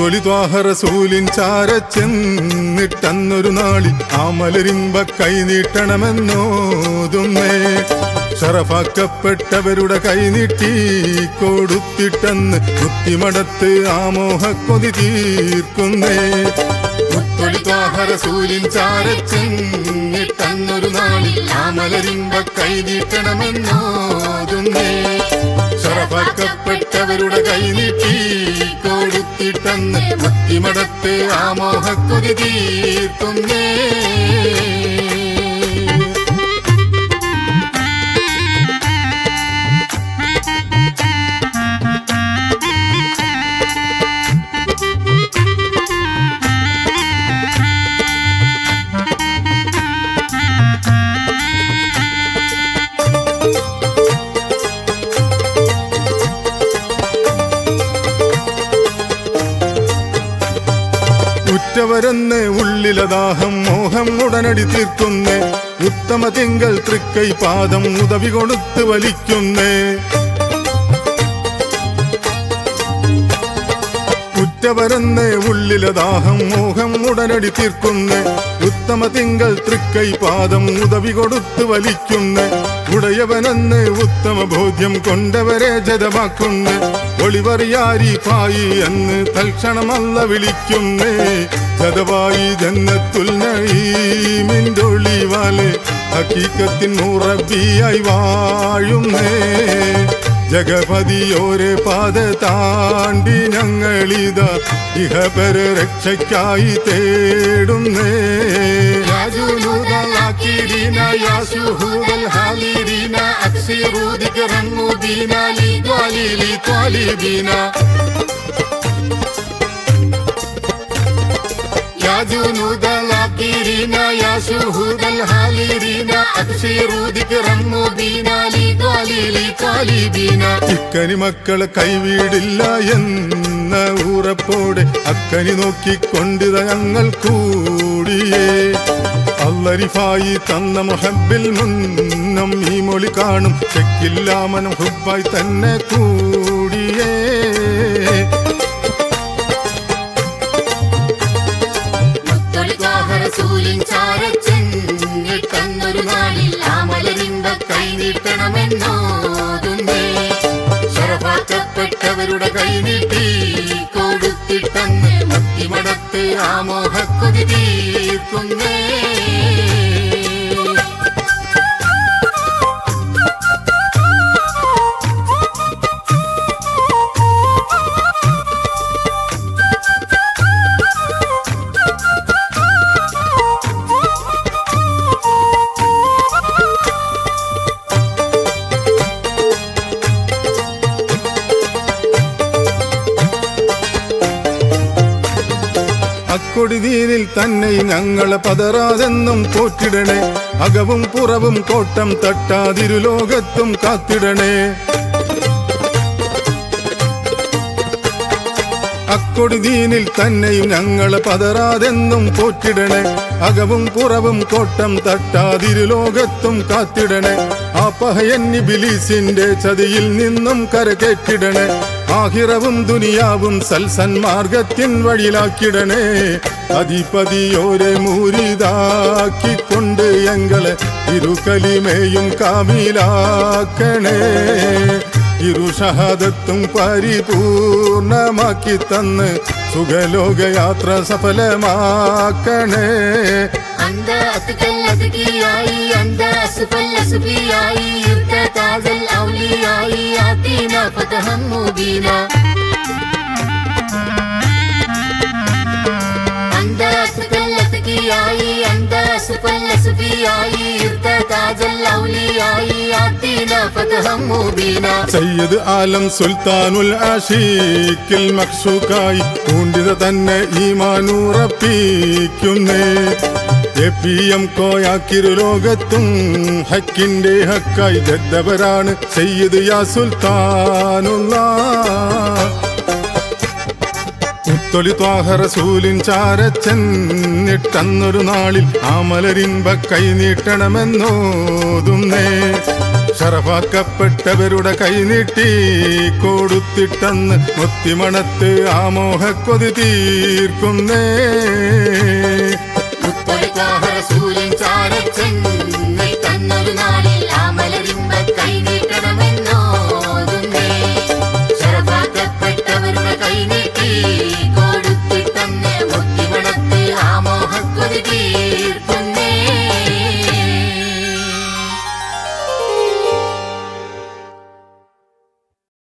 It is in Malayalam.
മുത്തൊലി ത്വാഹ റസൂലിൻ ചാരച്ചെന്നിട്ടന്നൊരു നാളിൽ ആ മലരിമ്പ കൈനീട്ടണമെന്നോതുന്നേ. ഷറഫാക്കപ്പെട്ടവരുടെ കൈനീട്ടി കൊടുത്തിട്ടെന്ന് മുത്തിമടത്ത് ആ മോഹക്കൊതി തീർക്കുന്നേ. മുത്തൊലി ത്വാഹ റസൂലിൻ ചാരച്ചെന്നിട്ടന്നൊരു നാളിൽ ആ മലരിമ്പ കൈനീട്ടണമെന്നോതുന്നേ. ഷറഫാക്കപ്പെട്ടവരുടെ കൈനീട്ടി കൊടുത്തിട്ടെന്ന് മുത്തിമടത്ത് ആ മോഹക്കൊതി തീർക്കുന്നേ. ഉറ്റവരെന്ന് ഉള്ളിലദാഹം മോഹം ഉടനടി തീർക്കുന്നേ. ഉത്തമ തിങ്കൾ തൃക്കൈ പാദം ഉദവി കൊടുത്ത് വലിക്കുന്നേ. ഉറ്റവരെന്ന് ഉള്ളിലദാഹം മോഹം ഉടനടി തീർക്കുന്നേ. ഉത്തമ തിങ്കൾ തൃക്കൈ പാദം ഉദവി കൊടുത്ത് വലിക്കുന്നേ. ഉടയവനെന്ന് ഉത്തമ ബോധ്യം കൊണ്ടവരെ ജതമാക്കുന്നേ. ഒളിവറിയാരിഫായി എന്ന് തൽക്ഷണമല്ല വിളിക്കുന്നേ. ജതവായി ജന്നത്തുൽ നഈമിന്റെ ഒളിവാലെ ഹഖീഖത്തിൻ മുറബിയായി വാഴുന്നേ. ജഗപതിയോരെ പാത താണ്ടി ഞങ്ങളിതാ ഇഹപര രക്ഷയ്ക്കായി തേടുന്നേ. ഇക്കനി മക്കളെ കൈവീടില്ല എന്ന ഉറപ്പോടെ അക്കനി നോക്കിക്കൊണ്ടിത ഞങ്ങൾ കൂടിയേ. അല്ലരിഫായി തന്ന മുഹബ്ബിൽ മുന്നം ഈ മൊഴി കാണും ചെക്കില്ലാമനം ഹുബായി തന്നെ കൂടിയേ. ഷറഫാക്കപ്പെട്ടവരുടെ കൈനീട്ടി കൊടുത്തിട്ടെന്ന് മുത്തിമടത്ത് ആ മോഹക്കൊതി തീർക്കുന്നേ. അക്കൊടിതീനിൽ തന്നെ ഞങ്ങളെ പതറാതെന്നും പോറ്റിടണേ. അകവും പുറവും കോട്ടം തട്ടാതിരുലോകത്തും കാത്തിടണേ. അക്കൊടിതീനിൽ തന്നെയും ഞങ്ങളെ പതറാതെന്നും പോറ്റിടണേ. അകവും പുറവും കോട്ടം തട്ടാതിരുലോകത്തും കാത്തിടണേ. ആ പഹയന്നി ബിലീസിന്റെ ചതിയിൽ നിന്നും കരകേറ്റിടണേ. ആഹിറവും ദുനിയാവും സൽസന്മാർഗത്തിൻ വഴിയിലാക്കിടണേ. അധിപതിയോരെ മൂരിതാക്കിക്കൊണ്ട് ഞങ്ങളെ ഇരുകലിമയും കാമിലാക്കണേ. ഇരുഷഹാദത്തും പരിപൂർണമാക്കി തന്ന് സുഖലോകയാത്ര സഫലമാക്കണേ. സയ്യിദ് ആലം സുൽത്താനുൽ ആശീഖിൽ മഖ്ശൂഖായി പൂണ്ടിത തന്നെ ഈമാനുറപ്പിക്കുന്നേ. എപിഎം കോയാക്കിരു ലോകത്തും ഹക്കിന്റെ ഹക്കായി ജദ്ദവരാണ് സയ്യിദ് യാ സുൽത്താനുല്ലാഹ്. മുത്തൊലി ത്വാഹ റസൂലിൻ ചാരച്ചെന്നിട്ടന്നൊരു നാളിൽ ആ മലരിൻപ കൈനീട്ടണമെന്നോതുന്നേ. ഷറഫാക്കപ്പെട്ടവരുടെ കൈനീട്ടി കൊടുത്തിട്ടന്ന് മുത്തിമണത്ത് ആ മോഹക്കൊതി തീർക്കുന്നേ. മുത്തൊലി ത്വാഹ റസൂലിൻ ചാരച്ചെന്നിട്ടന്നൊരു നാളിൽ ആ